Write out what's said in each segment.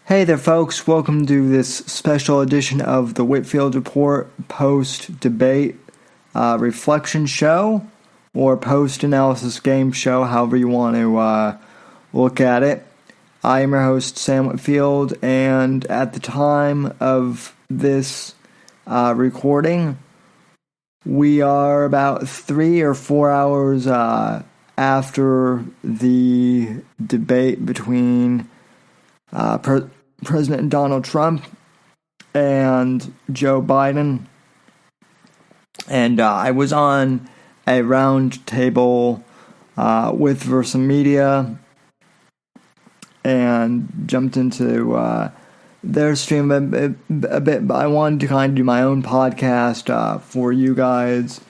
Hey there, folks. Welcome to this special edition of the Whitfield Report post-debate reflection show, or post-analysis game show, however you want to look at it. I am your host, Sam Whitfield, and at the time of this recording, we are about 3 or 4 hours after the debate between President Donald Trump and Joe Biden. And I was on a round table with Versa Media and jumped into their stream a bit, but I wanted to kind of do my own podcast for you guys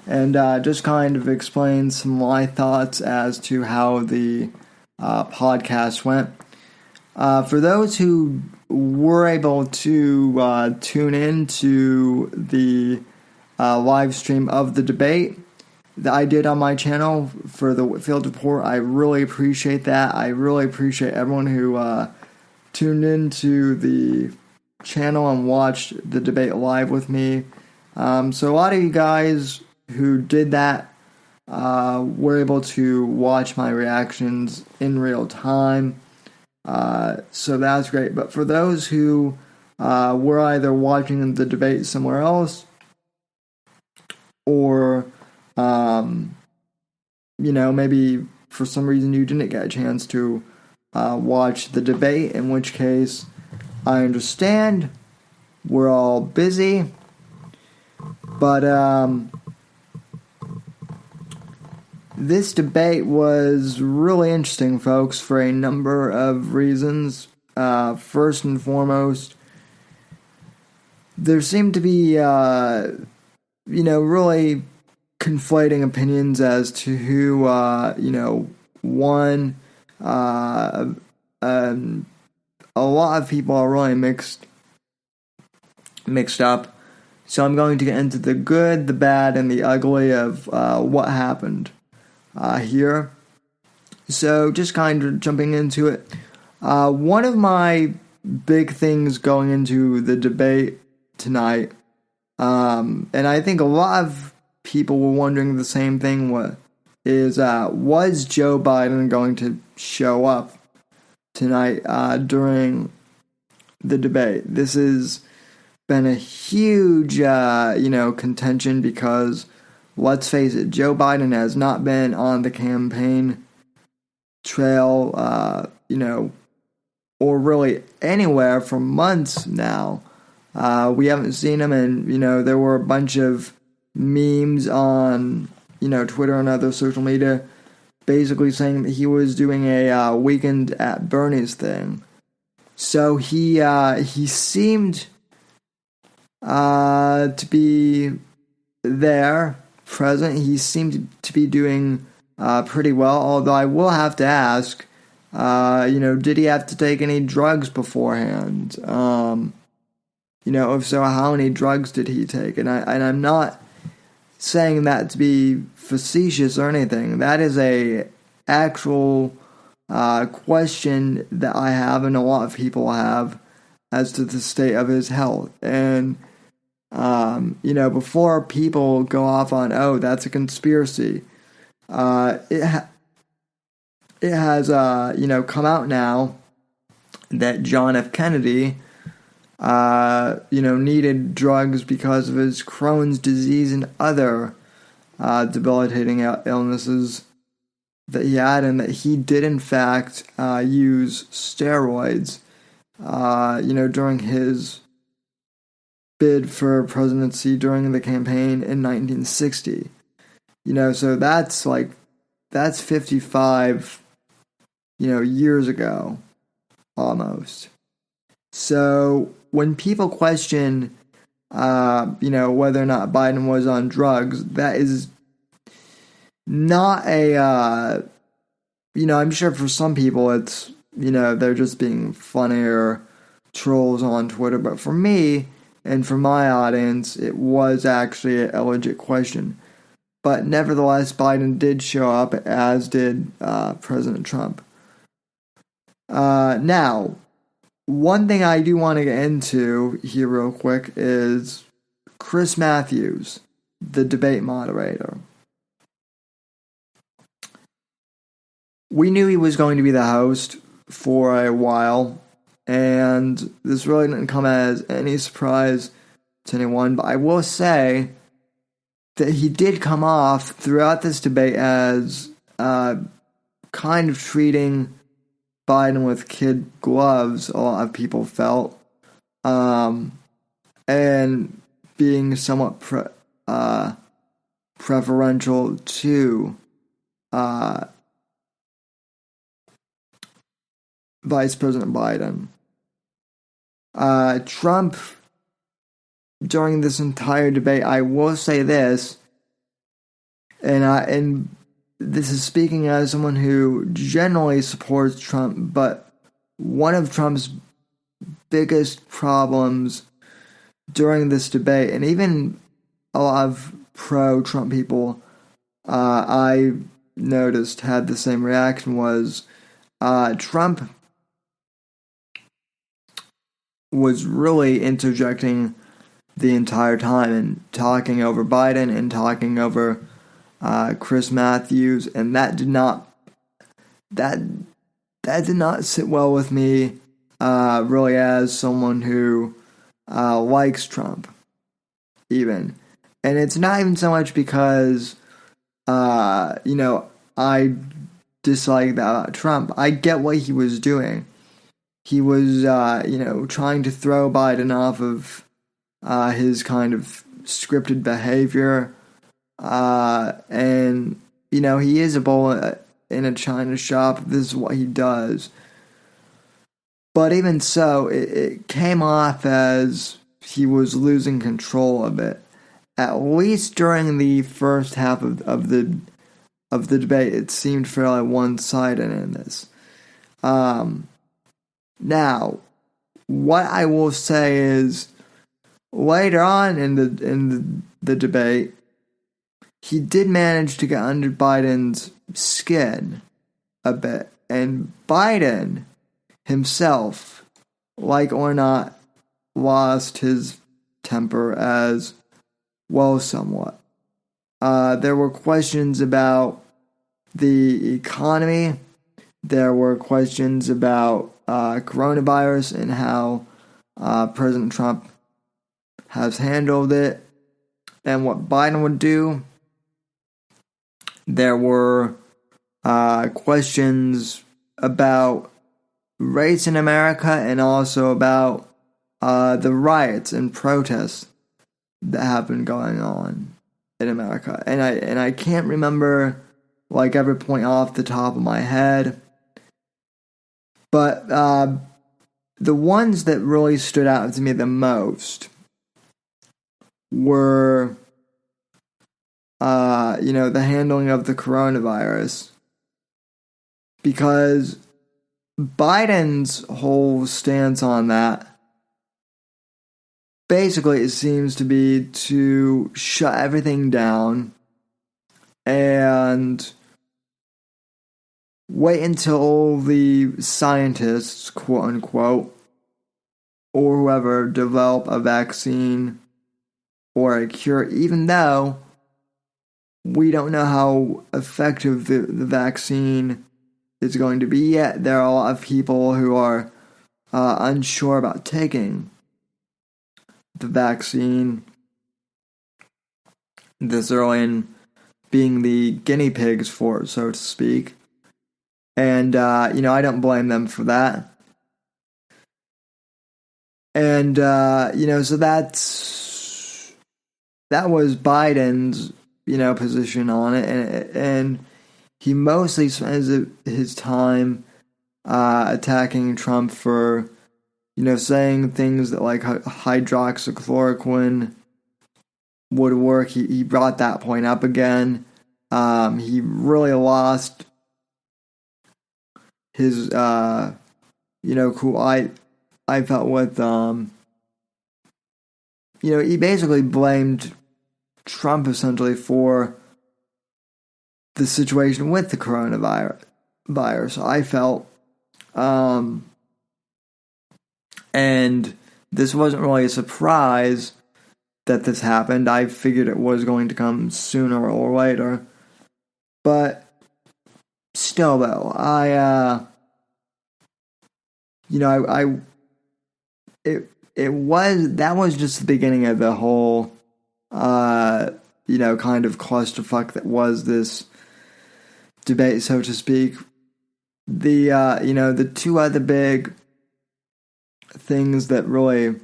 and just kind of explain some of my thoughts as to how the podcast went. For those who were able to tune in to the live stream of the debate that I did on my channel for the Whitfield Report, I really appreciate that. I really appreciate everyone who tuned into the channel and watched the debate live with me. So a lot of you guys who did that were able to watch my reactions in real time. So that's great. But for those who were either watching the debate somewhere else or, maybe for some reason you didn't get a chance to watch the debate, in which case I understand. We're all busy. But this debate was really interesting, folks, for a number of reasons. First and foremost, there seemed to be, really conflating opinions as to who, won. A lot of people are really mixed up. So I'm going to get into the good, the bad, and the ugly of what happened here. So just kind of jumping into it. One of my big things going into the debate tonight, and I think a lot of people were wondering the same thing, was Joe Biden going to show up tonight during the debate? This has been a huge, contention because, let's face it, Joe Biden has not been on the campaign trail, or really anywhere for months now. We haven't seen him, and, there were a bunch of memes on, Twitter and other social media basically saying that he was doing a weekend at Bernie's thing. So he seemed to be there, present. He seemed to be doing pretty well, although I will have to ask, did he have to take any drugs beforehand? If so, how many drugs did he take? And I'm not saying that to be facetious or anything. That is a actual question that I have and a lot of people have as to the state of his health. And before people go off on, oh, that's a conspiracy, it has come out now that John F. Kennedy needed drugs because of his Crohn's disease and other debilitating illnesses that he had, and that he did in fact use steroids during his bid for presidency during the campaign in 1960. So that's 55 years ago almost. So when people question whether or not Biden was on drugs, that is not a I'm sure for some people it's they're just being funny or trolls on Twitter, but for me and for my audience, it was actually a legit question. But nevertheless, Biden did show up, as did President Trump. Now, one thing I do want to get into here real quick is Chris Matthews, the debate moderator. We knew he was going to be the host for a while, and this really didn't come as any surprise to anyone, but I will say that he did come off throughout this debate as kind of treating Biden with kid gloves, a lot of people felt, and being somewhat preferential to Vice President Biden. Trump, during this entire debate, I will say this, and this is speaking as someone who generally supports Trump, but one of Trump's biggest problems during this debate, and even a lot of pro-Trump people I noticed had the same reaction, was Trump was really interjecting the entire time and talking over Biden and talking over Chris Matthews, and that did not sit well with me, really, as someone who likes Trump, even. And it's not even so much because I dislike that about Trump. I get what he was doing. He was trying to throw Biden off of his kind of scripted behavior. And he is a bull in a china shop. This is what he does. But even so, it came off as he was losing control of it. At least during the first half of the debate, it seemed fairly one-sided in this. Now, what I will say is, later on in the debate, he did manage to get under Biden's skin a bit, and Biden himself, like or not, lost his temper as well somewhat. There were questions about the economy. There were questions about coronavirus and how President Trump has handled it and what Biden would do. There were questions about race in America and also about the riots and protests that have been going on in America. And I can't remember like every point off the top of my head. But the ones that really stood out to me the most were, the handling of the coronavirus. Because Biden's whole stance on that, basically it seems to be to shut everything down and wait until all the scientists, quote unquote, or whoever develop a vaccine or a cure, even though we don't know how effective the vaccine is going to be yet. There are a lot of people who are unsure about taking the vaccine this early in being the guinea pigs for it, so to speak. And, I don't blame them for that. And, so that was Biden's, position on it. And he mostly spends his time attacking Trump for, saying things that like hydroxychloroquine would work. He brought that point up again. He really lost his, cool I felt with, he basically blamed Trump essentially for the situation with the coronavirus. I felt, And this wasn't really a surprise that this happened. I figured it was going to come sooner or later. But still, though, that was just the beginning of the whole, kind of clusterfuck that was this debate, so to speak. The two other big things that really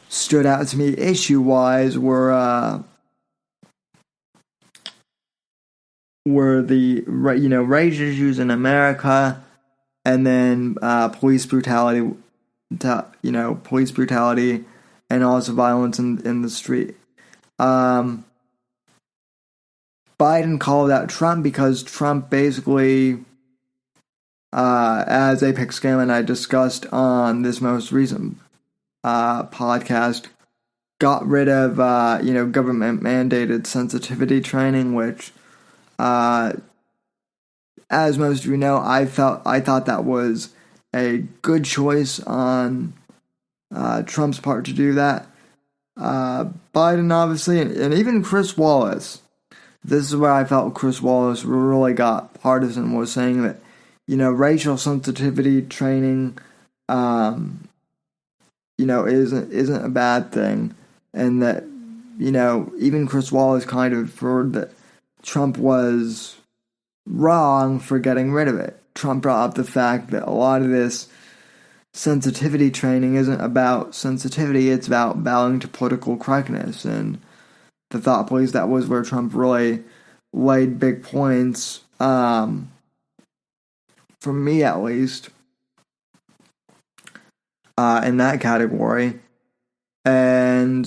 stood out to me issue-wise were the race issues in America, and then police brutality, and also violence in the street. Biden called out Trump because Trump basically, as Apex Scam and I discussed on this most recent podcast, got rid of government mandated sensitivity training, which, as most of you know, I thought that was a good choice on Trump's part to do that. Biden, obviously, and even Chris Wallace. This is where I felt Chris Wallace really got partisan, was saying that, racial sensitivity training, isn't a bad thing, and that, even Chris Wallace kind of inferred that Trump was wrong for getting rid of it. Trump brought up the fact that a lot of this sensitivity training isn't about sensitivity, it's about bowing to political correctness, and the thought police, that was where Trump really laid big points, for me at least, in that category. And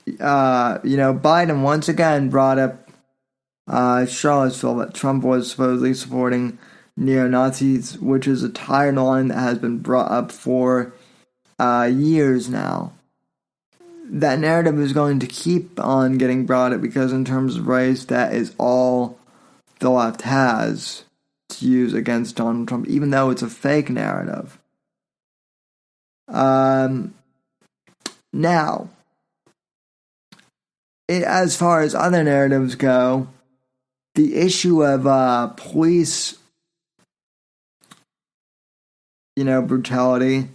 Biden once again brought up Charlottesville, that Trump was supposedly supporting neo-Nazis, which is a tired line that has been brought up for years now. That narrative is going to keep on getting brought up because in terms of race, that is all the left has to use against Donald Trump, even though it's a fake narrative. Now, as far as other narratives go, the issue of police, brutality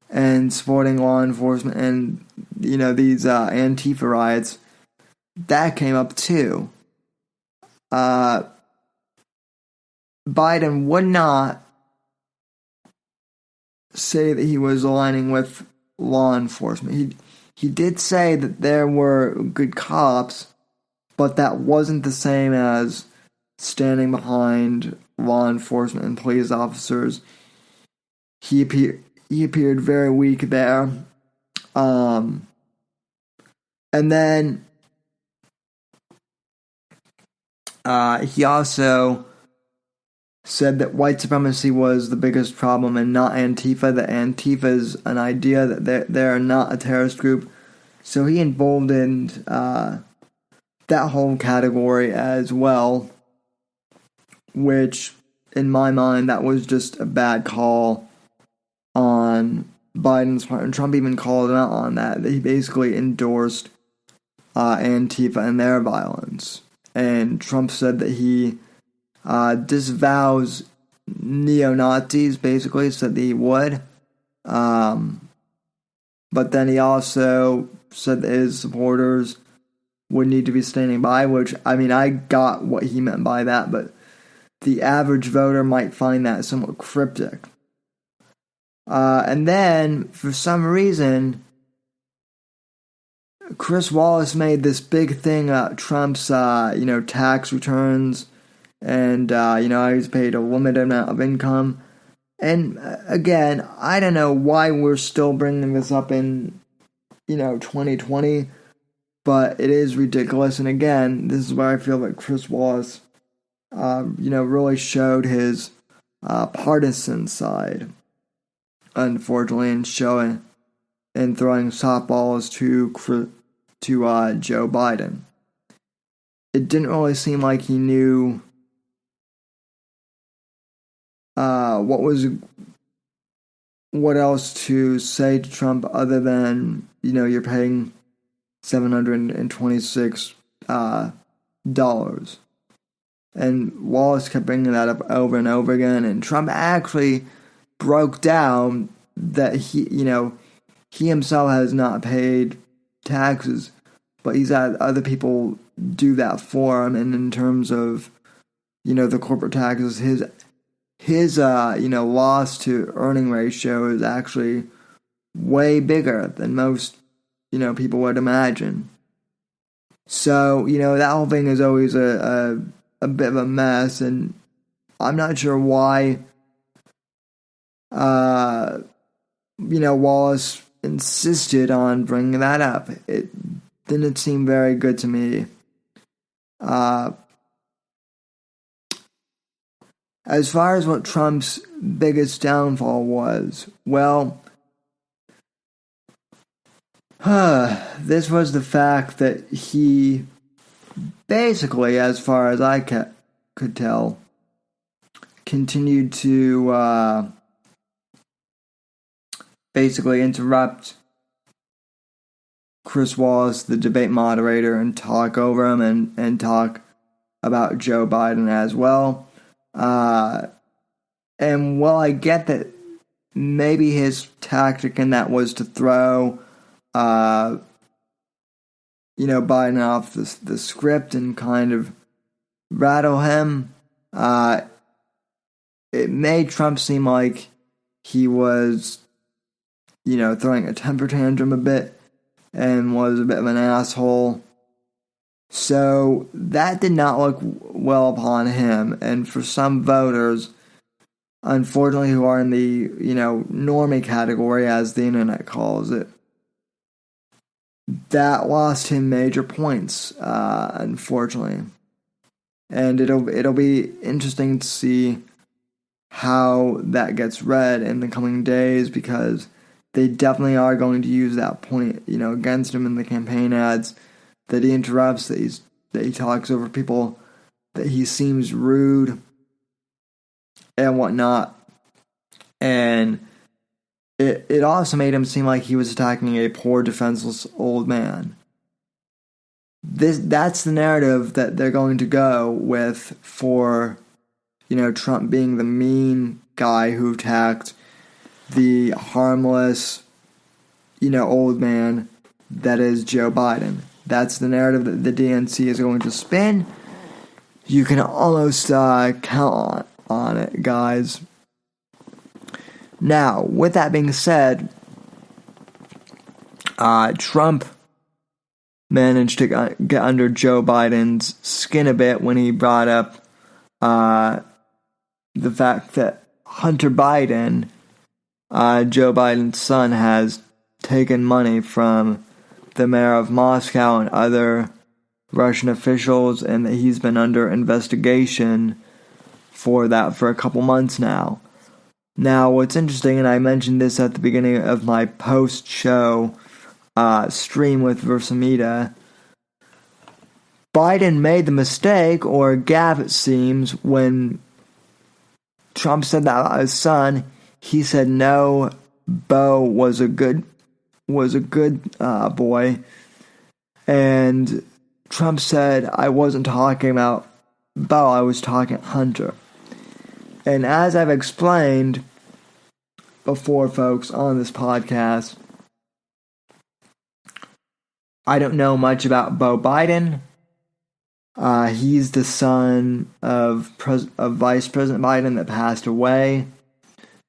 and supporting law enforcement and, these Antifa riots, that came up too. Biden would not say that he was aligning with law enforcement. He did say that there were good cops, but that wasn't the same as standing behind law enforcement and police officers. He appeared very weak there. And then he also said that white supremacy was the biggest problem and not Antifa, that Antifa is an idea, that they're not a terrorist group. So he emboldened that whole category as well, which, in my mind, that was just a bad call on Biden's part. And Trump even called him out on that he basically endorsed Antifa and their violence. And Trump said that he disavows neo-Nazis, basically, said that he would. But then he also said that his supporters would need to be standing by, which, I got what he meant by that, but the average voter might find that somewhat cryptic. And then, for some reason, Chris Wallace made this big thing about Trump's, tax returns, and, he's paid a limited amount of income. And, again, I don't know why we're still bringing this up in, 2020, but it is ridiculous. And again, this is where I feel that Chris Wallace, really showed his partisan side, unfortunately, and throwing softballs to Joe Biden. It didn't really seem like he knew what was what else to say to Trump other than, you're paying $726 dollars. And Wallace kept bringing that up over and over again, and Trump actually broke down that he himself has not paid taxes, but he's had other people do that for him. And in terms of, the corporate taxes, his loss to earning ratio is actually way bigger than most, people would imagine. So, that whole thing is always a bit of a mess, and I'm not sure why, Wallace insisted on bringing that up. It didn't seem very good to me. As far as what Trump's biggest downfall was, well, this was the fact that he basically, as far as I could tell, continued to basically interrupt Chris Wallace, the debate moderator, and talk over him and talk about Joe Biden as well. And while I get that maybe his tactic in that was to throw, Biden off the script and kind of rattle him, it made Trump seem like he was, throwing a temper tantrum a bit and was a bit of an asshole. So that did not look well upon him. And for some voters, unfortunately, who are in the, normie category, as the internet calls it, that lost him major points, unfortunately. And it'll be interesting to see how that gets read in the coming days, because they definitely are going to use that point, against him in the campaign ads, that he interrupts, that he talks over people, that he seems rude and whatnot. And it also made him seem like he was attacking a poor, defenseless old man. That's the narrative that they're going to go with for, Trump being the mean guy who attacked the harmless, old man that is Joe Biden. That's the narrative that the DNC is going to spin. You can almost count on it, guys. Now, with that being said, Trump managed to get under Joe Biden's skin a bit when he brought up the fact that Hunter Biden, Joe Biden's son, has taken money from the mayor of Moscow and other Russian officials, and that he's been under investigation for that for a couple months now. Now, what's interesting, and I mentioned this at the beginning of my post-show stream with Versamita, Biden made the mistake, or gaffe it seems, when Trump said that about his son. He said no, Beau was a good boy, and Trump said, I wasn't talking about Beau, I was talking Hunter. And as I've explained before, folks, on this podcast, I don't know much about Beau Biden. He's the son of Vice President Biden that passed away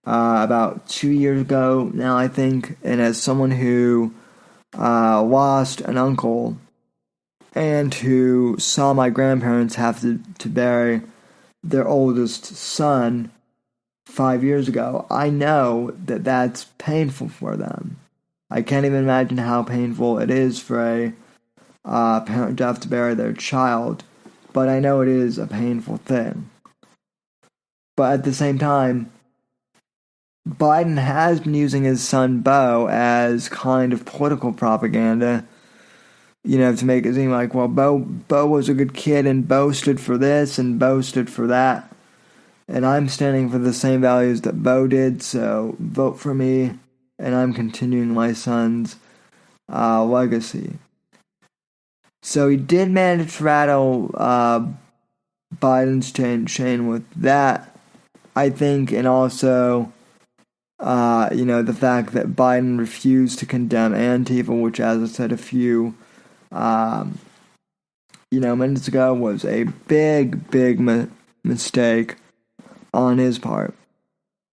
about 2 years ago now, I think. And as someone who lost an uncle and who saw my grandparents have to bury their oldest son 5 years ago, I know that that's painful for them. I can't even imagine how painful it is for a parent to have to bury their child, but I know it is a painful thing. But at the same time, Biden has been using his son Beau as kind of political propaganda, to make it seem like, well, Beau was a good kid, and Beau stood for this, and Beau stood for that. And I'm standing for the same values that Bo did, so vote for me, and I'm continuing my son's legacy. So he did manage to rattle Biden's chain with that, I think, and also, the fact that Biden refused to condemn Antifa, which, as I said a few, minutes ago, was a big mistake on his part.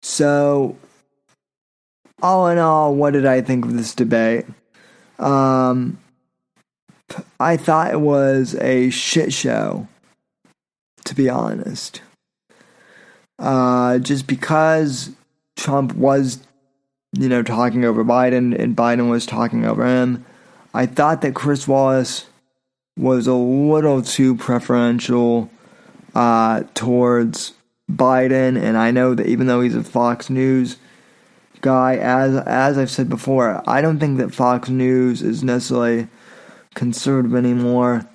So, all in all, what did I think of this debate? I thought it was a shit show, to be honest. Just because Trump was, talking over Biden and Biden was talking over him, I thought that Chris Wallace was a little too preferential towards Biden, and I know that even though he's a Fox News guy, as I've said before, I don't think that Fox News is necessarily conservative anymore.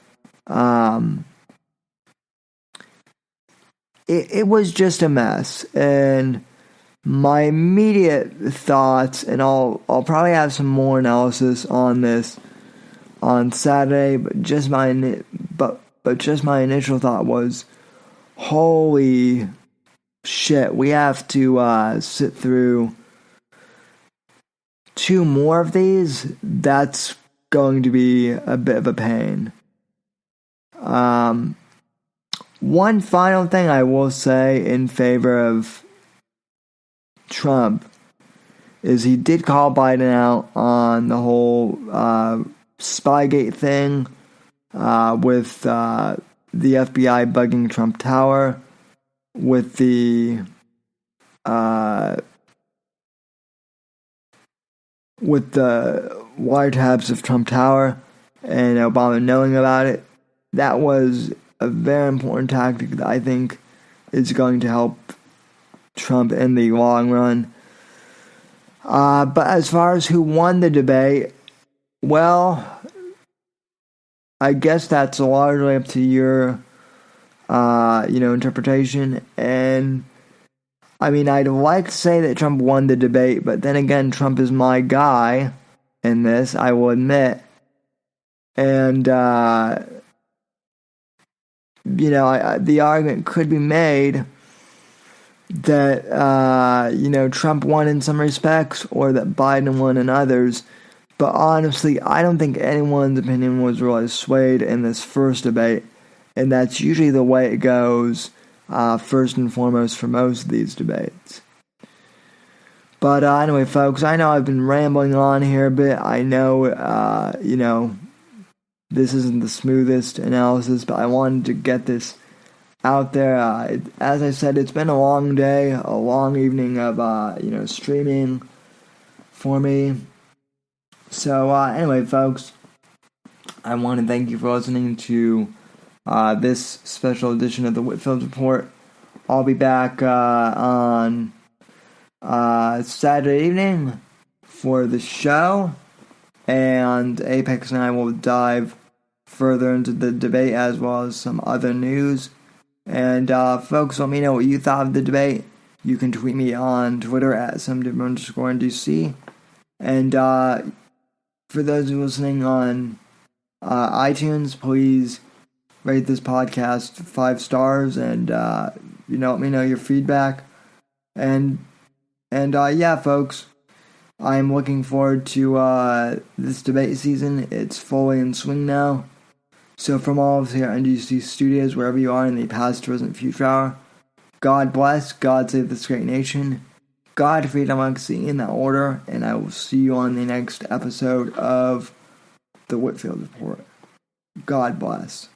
It was just a mess, and my immediate thoughts, and I'll probably have some more analysis on this on Saturday, but just my initial thought was, holy shit, we have to sit through 2 more of these. That's going to be a bit of a pain. One final thing I will say in favor of Trump is he did call Biden out on the whole Spygate thing with the FBI bugging Trump Tower, with the wiretaps of Trump Tower and Obama knowing about it. That was a very important tactic that I think is going to help Trump in the long run. But as far as who won the debate, well, I guess that's largely up to your, interpretation. And I mean, I'd like to say that Trump won the debate, but then again, Trump is my guy in this, I will admit. And, the argument could be made that, Trump won in some respects or that Biden won in others. But honestly, I don't think anyone's opinion was really swayed in this first debate. And that's usually the way it goes, first and foremost, for most of these debates. But anyway, folks, I know I've been rambling on here a bit. I know, this isn't the smoothest analysis, but I wanted to get this out there. As I said, it's been a long day, a long evening of, streaming for me. So, anyway, folks, I want to thank you for listening to this special edition of the Whitfield Report. I'll be back on Saturday evening for the show, and Apex and I will dive further into the debate as well as some other news. And folks, let me know what you thought of the debate. You can tweet me on Twitter at @SumDiv_NDC. And for those who are listening on iTunes, please rate this podcast 5 stars and let me know your feedback. And yeah, folks, I'm looking forward to this debate season. It's fully in swing now. So from all of us here at NDC Studios, wherever you are in the past, present, future hour, God bless, God save this great nation, God, freedom, legacy, in that order, and I will see you on the next episode of the Whitfield Report. God bless.